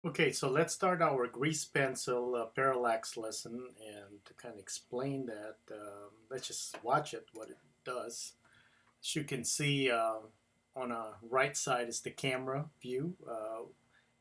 Okay, so let's start our grease pencil parallax lesson, and to kind of explain that, let's just watch it, what it does. As you can see, on a right side is the camera view,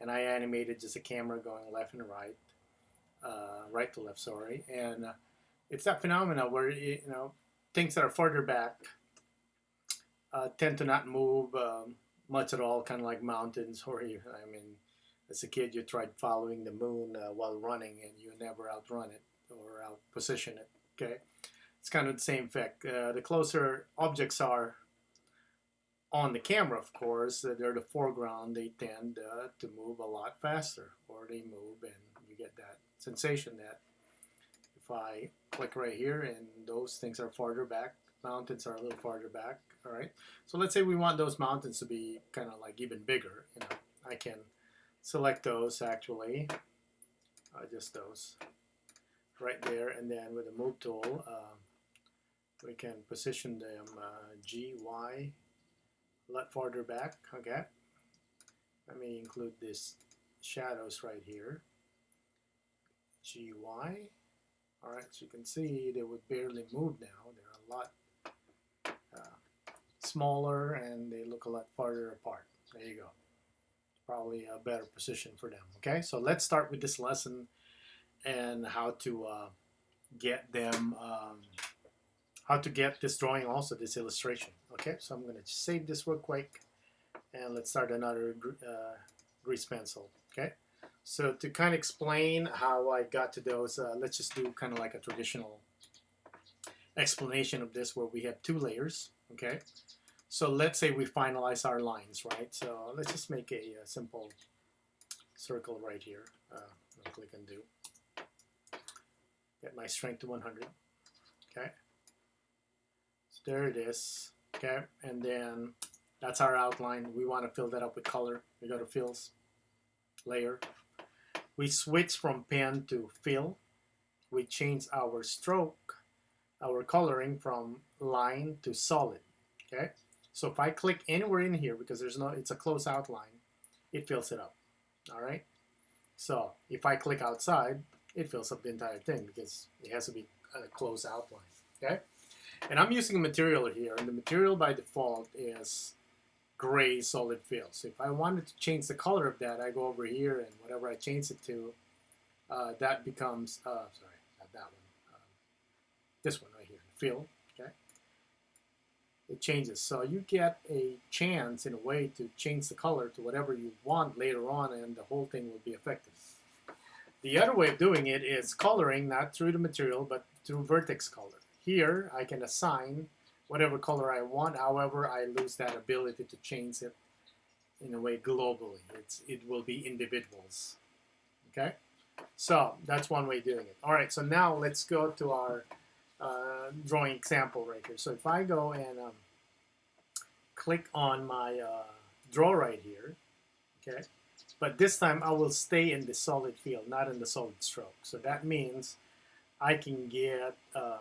and I animated just a camera going left and right, right to left, sorry. And it's that phenomena where, things that are further back tend to not move much at all, kind of like mountains. Or I mean, as a kid, you tried following the moon while running, and you never outrun it or outposition it. Okay, it's kind of the same effect. The closer objects are on the camera, of course, they're the foreground. They tend to move a lot faster, or they move, and you get that sensation that if I click right here and those things are farther back, mountains are a little farther back. All right. So let's say we want those mountains to be kind of like even bigger. I can select those actually, just those right there, and then with the move tool, we can position them G, Y, a lot farther back. Okay. Let me include this shadows right here. G, Y. All right. So you can see they would barely move now. They're a lot smaller and they look a lot farther apart. There you go. Probably a better position for them. Okay, so let's start with this lesson and how to get them, how to get this drawing also, this illustration. Okay, so I'm going to save this real quick and let's start another grease pencil. Okay, so to kind of explain how I got to those, let's just do kind of like a traditional explanation of this where we have two layers. Okay, so let's say we finalize our lines, right? So let's just make a simple circle right here. I'll click undo. Get my strength to 100. Okay. So there it is. Okay. And then that's our outline. We want to fill that up with color. We go to fills, layer. We switch from pen to fill. We change our stroke, our coloring from line to solid. Okay. So if I click anywhere in here, because it's a close outline, it fills it up. All right. So if I click outside, it fills up the entire thing because it has to be a close outline. Okay. And I'm using a material here, and the material by default is gray solid fill. So if I wanted to change the color of that, I go over here and whatever I change it to, that becomes, sorry, not that one, this one right here, fill. Okay. It changes. So you get a chance in a way to change the color to whatever you want later on, and the whole thing will be effective. The other way of doing it is coloring, not through the material, but through vertex color. Here, I can assign whatever color I want. However, I lose that ability to change it in a way globally. It will be individuals. Okay? So that's one way of doing it. All right, so now let's go to our drawing example right here. So if I go and click on my draw right here, okay? But this time I will stay in the solid field, not in the solid stroke. So that means I can get a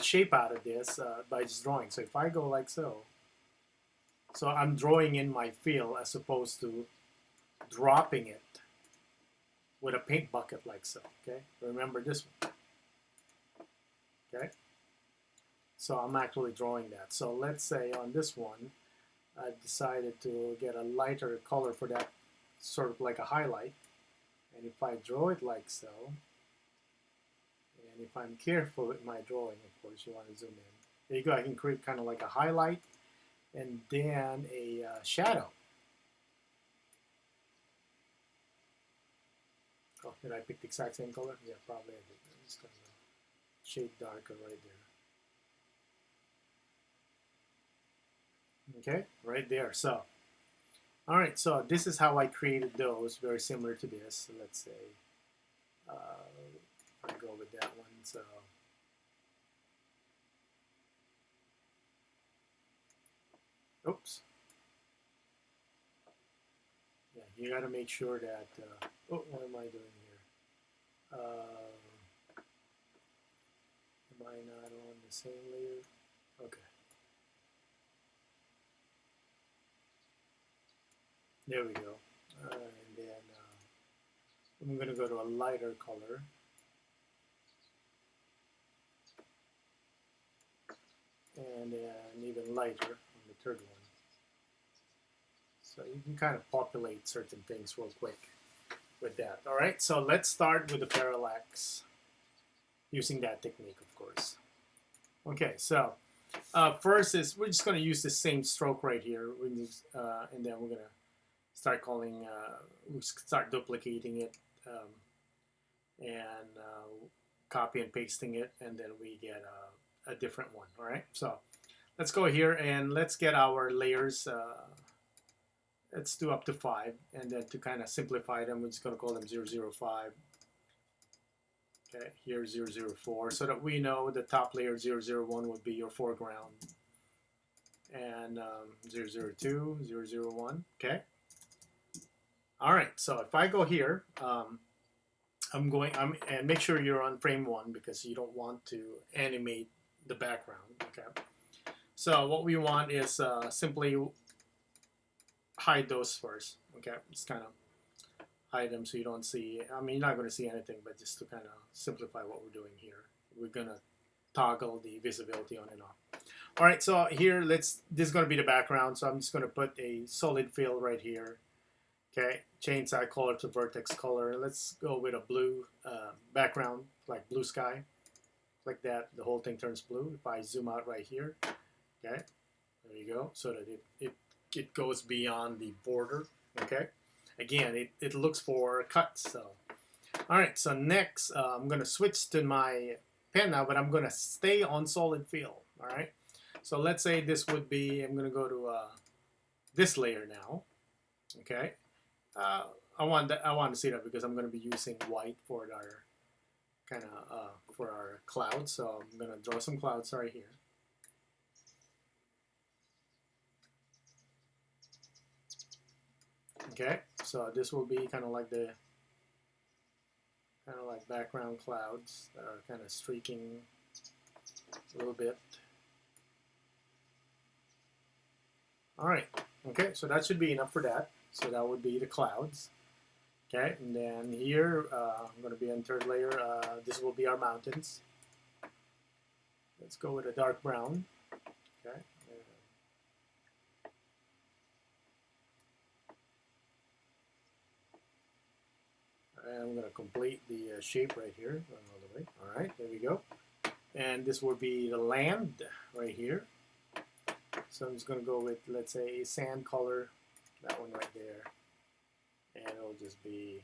shape out of this by just drawing. So if I go like so, so I'm drawing in my field as opposed to dropping it with a paint bucket like so, okay? Remember this one, okay? So I'm actually drawing that. So let's say on this one, I've decided to get a lighter color for that, sort of like a highlight. And if I draw it like so, and if I'm careful with my drawing, of course, you want to zoom in. There you go. I can create kind of like a highlight and then a shadow. Oh, did I pick the exact same color? Yeah, probably I did. It's kind of a shade darker right there. Okay, right there. So, all right, so this is how I created those, very similar to this. So let's say I go with that one. So, oops. Yeah, you got to make sure that, oh, what am I doing here? Am I not on the same layer? Okay. There we go. And then I'm going to go to a lighter color. And an even lighter on the third one. So you can kind of populate certain things real quick with that. All right, so let's start with the parallax using that technique, of course. Okay, so first is we're just going to use the same stroke right here, and then we're going to start calling, we start duplicating it and copy and pasting it, and then we get a different one. All right, so let's go here and let's get our layers. Let's do up to 5, and then to kind of simplify them, we're just going to call them 005. Okay, here 004, so that we know the top layer 001 would be your foreground, and 002, 001. Okay. All right. So if I go here, and make sure you're on frame 1 because you don't want to animate the background. Okay. So what we want is simply hide those first. Okay, just kind of hide them so you don't see. I mean, you're not going to see anything, but just to kind of simplify what we're doing here, we're going to toggle the visibility on and off. All right, so here, this is going to be the background, so I'm just going to put a solid fill right here. Okay, change that color to vertex color. Let's go with a blue background, like blue sky. Like that, the whole thing turns blue. If I zoom out right here, okay, there you go, so that it goes beyond the border. Okay, again, it looks for cuts. So, all right, so next I'm going to switch to my pen now, but I'm going to stay on solid fill. All right, so let's say this would be, I'm going to go to this layer now. Okay, I want to see that because I'm going to be using white for our kind of for our clouds. So I'm going to draw some clouds right here. Okay, so this will be kind of like background clouds that are kind of streaking a little bit. All right, okay, so that should be enough for that. So that would be the clouds. Okay, and then here I'm going to be on third layer. This will be our mountains. Let's go with a dark brown. Okay. And I'm going to complete the shape right here, going all the way. All right, there we go. And this will be the land right here. So I'm just going to go with, let's say, a sand color, that one right there. And it'll just be,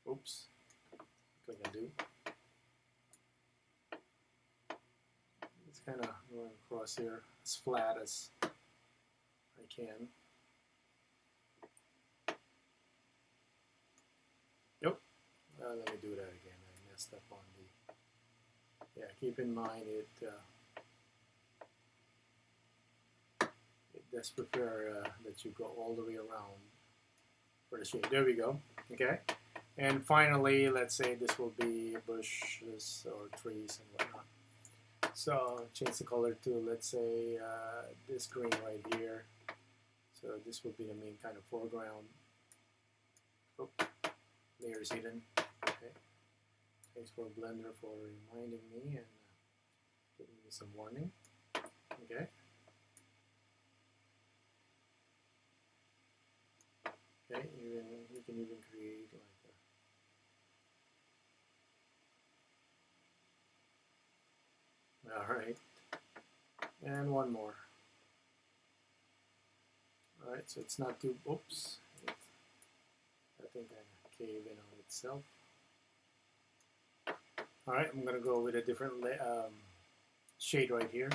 oops, click undo. It's kind of going across here as flat as I can. Nope. Let me do that again. I messed up on the. Yeah, keep in mind it does prefer that you go all the way around for the shape. There we go. Okay. And finally, let's say this will be bushes or trees and whatnot. So change the color to, let's say, this green right here. So this will be the main kind of foreground. Oh, layers hidden. Okay. Thanks for Blender for reminding me and giving me some warning. Okay. Okay, you can even create like a. All right, and one more. All right, so it's not too. Oops, I think I cave in on itself. All right, I'm gonna go with a different shade right here,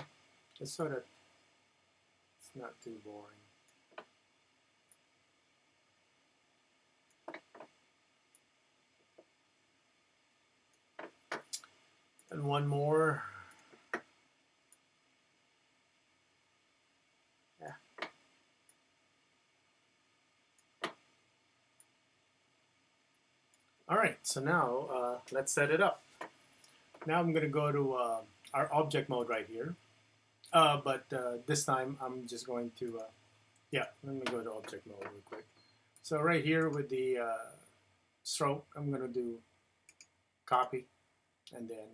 just so that it's not too boring. And one more. Yeah. All right, so now let's set it up. Now I'm going to go to our object mode right here. But this time I'm just going to, yeah, let me go to object mode real quick. So right here with the stroke, I'm going to do copy, and then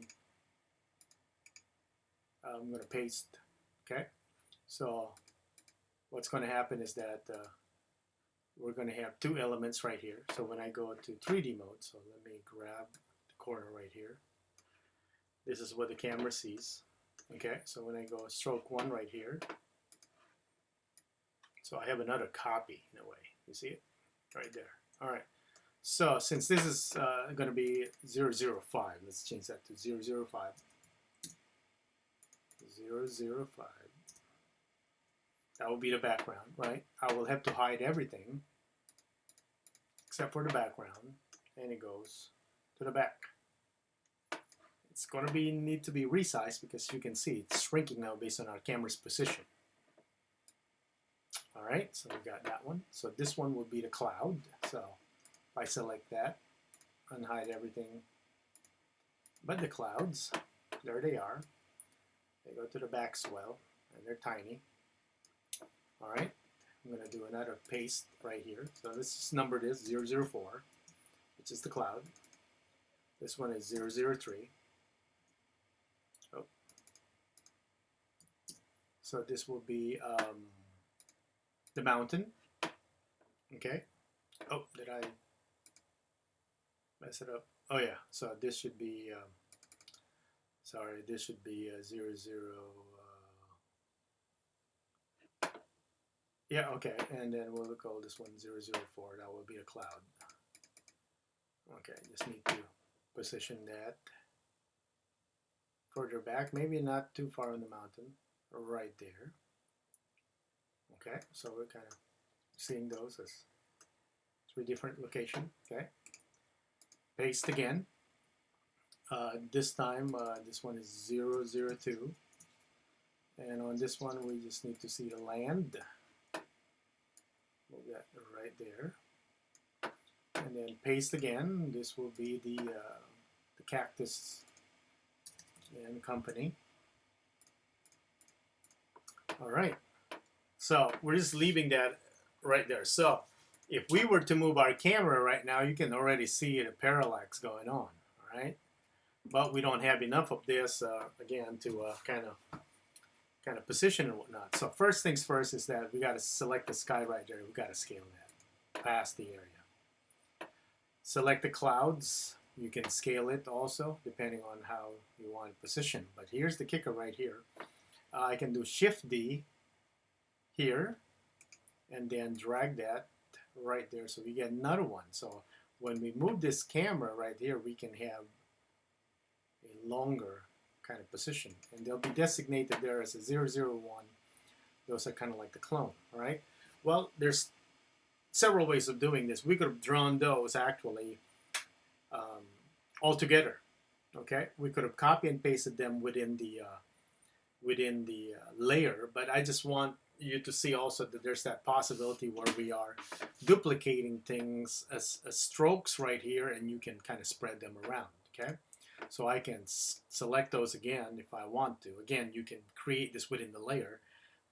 I'm going to paste. Okay, so what's going to happen is that we're going to have two elements right here. So when I go to 3D mode, so let me grab the corner right here. This is what the camera sees. Okay, so when I go stroke 1 right here, so I have another copy in a way. You see it? Right there. All right. So since this is going to be 005, let's change that to 005. 005. That will be the background, right? I will have to hide everything except for the background, and it goes to the back. It's going to need to be resized because you can see it's shrinking now based on our camera's position. All right, so we got that one. So this one will be the cloud. So if I select that, unhide everything but the clouds, there they are. They go to the back swell, and they're tiny. All right, I'm going to do another paste right here. So this is numbered as 004, which is the cloud. This one is 003. Oh. So this will be the mountain. Okay. Oh, did I mess it up? Oh yeah. So this should be. Sorry, this should be 00. Yeah. Okay. And then we'll call this one 004. That will be a cloud. Okay. Just need to position that further back. Maybe not too far on the mountain. Right there. Okay. So we're kind of seeing those as 3 different locations. Okay. Paste again. This time, this one is 002. And on this one, we just need to see the land. Move that right there. And then paste again. This will be the Cactus and Company. All right. So we're just leaving that right there. So if we were to move our camera right now, you can already see the parallax going on. All right. But we don't have enough of this again to kind of position and whatnot. So first things first is that we got to select the sky right there. We got to scale that past the area. Select the clouds. You can scale it also depending on how you want it positioned. But here's the kicker right here. I can do Shift D here and then drag that right there so we get another one. So when we move this camera right here, we can have a longer kind of position, and they'll be designated there as a 001. Those are kind of like the clone, right? Well, there's several ways of doing this. We could have drawn those actually all together. Okay, we could have copy and pasted them within the layer, but I just want you to see also that there's that possibility where we are duplicating things as strokes right here, and you can kind of spread them around. Okay. So I can select those again if I want to. Again, you can create this within the layer,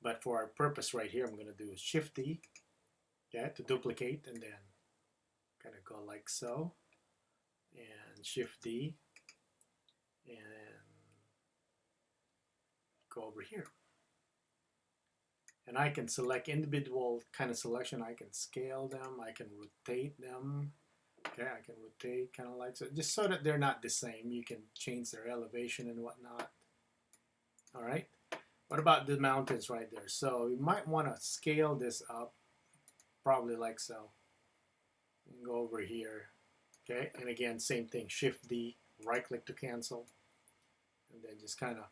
but for our purpose right here, I'm going to do Shift D, okay, to duplicate, and then kind of go like so, and Shift D, and go over here. And I can select individual kind of selection. I can scale them. I can rotate them. Okay, I can rotate kind of like so, just so that they're not the same. You can change their elevation and whatnot. All right. What about the mountains right there? So you might want to scale this up, probably like so. And go over here. Okay, and again, same thing. Shift D, right click to cancel, and then just kind of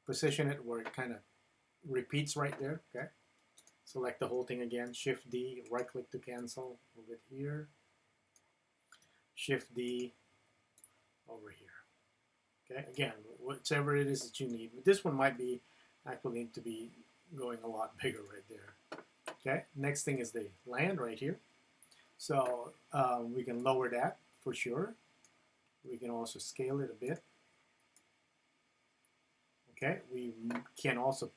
position it where it kind of repeats right there. Okay. Select the whole thing again. Shift D, right click to cancel. Move it here. Shift D over here. Okay, again, whichever it is that you need. But this one might be actually need to be going a lot bigger right there. Okay, next thing is the land right here. So we can lower that for sure. We can also scale it a bit. Okay, we can also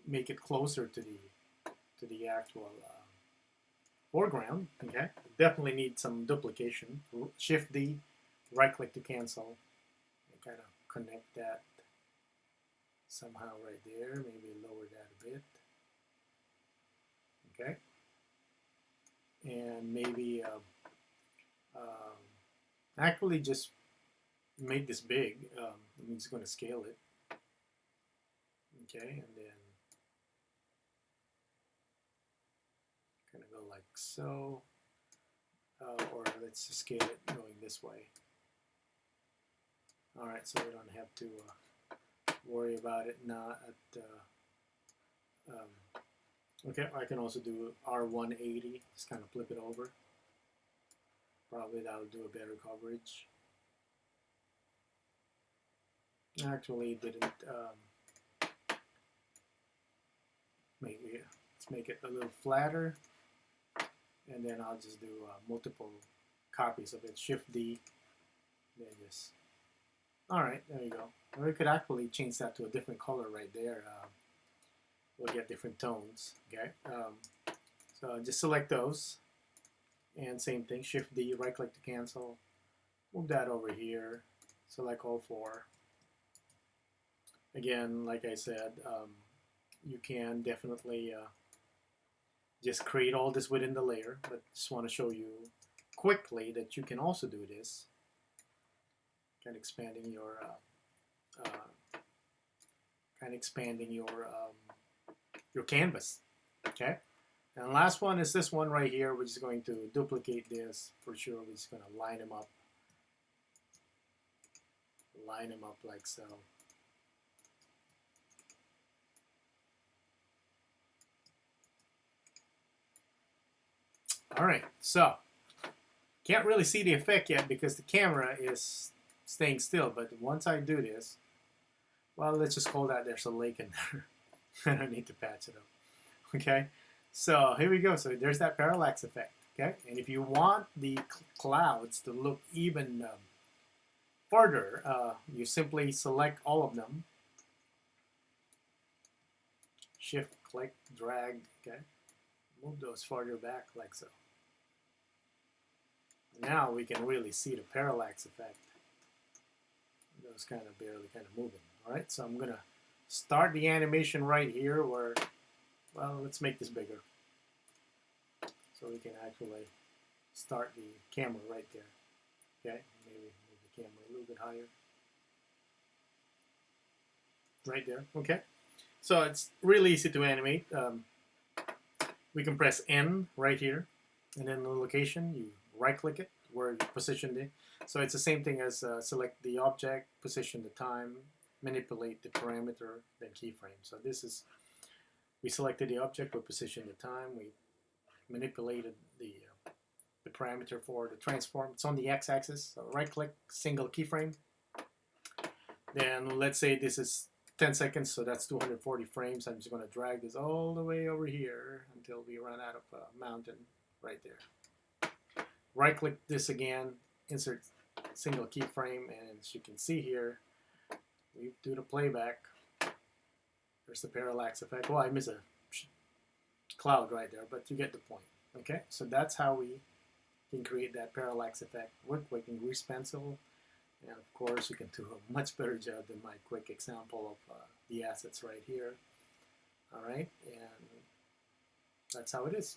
make it closer to the actual foreground. Okay, definitely need some duplication. Shift D, right click to cancel, and kind of connect that somehow right there. Maybe lower that a bit. Okay, and maybe actually just make this big. I'm just going to scale it. Okay, and then kind of go like so, or let's just scale it going this way. All right, so we don't have to worry about it not at. Okay, I can also do R180, just kind of flip it over. Probably that'll do a better coverage. Actually, it didn't make it. Let's make it a little flatter, and then I'll just do multiple copies of it. Shift D, then just. All right, there you go. And we could actually change that to a different color right there. We'll get different tones. Okay, so just select those, and same thing. Shift D, right click to cancel. Move that over here. Select all four. Again, like I said, you can definitely just create all this within the layer, but just want to show you quickly that you can also do this. Kind of expanding your your canvas. Okay, and the last one is this one right here. We're just going to duplicate this for sure. We're just going to line them up like so. All right, so can't really see the effect yet because the camera is staying still, but once I do this, well, let's just call that there's a lake in there. I don't need to patch it up. Okay, so here we go. So there's that parallax effect. Okay, and if you want the clouds to look even further, you simply select all of them. Shift, click, drag. Okay, move those farther back like so. Now we can really see the parallax effect. Those kind of barely kind of moving. All right, so I'm gonna start the animation right here where, well, let's make this bigger. So we can actually start the camera right there. Okay, maybe move the camera a little bit higher. Right there, okay. So it's really easy to animate. We can press N right here, and then the location, you right click it where you positioned it. So it's the same thing as select the object, position the time, manipulate the parameter, then keyframe. So this is, we selected the object, we positioned the time, we manipulated the parameter for the transform. It's on the x-axis, so right click, single keyframe. Then let's say this is 10 seconds, so that's 240 frames. I'm just going to drag this all the way over here until we run out of a mountain right there. Right click this again, insert single keyframe, and as you can see here, we do the playback. There's the parallax effect. Well, I miss a cloud right there, but you get the point. Okay, so that's how we can create that parallax effect real quick in grease pencil. And of course, you can do a much better job than my quick example of the assets right here. All right, and that's how it is.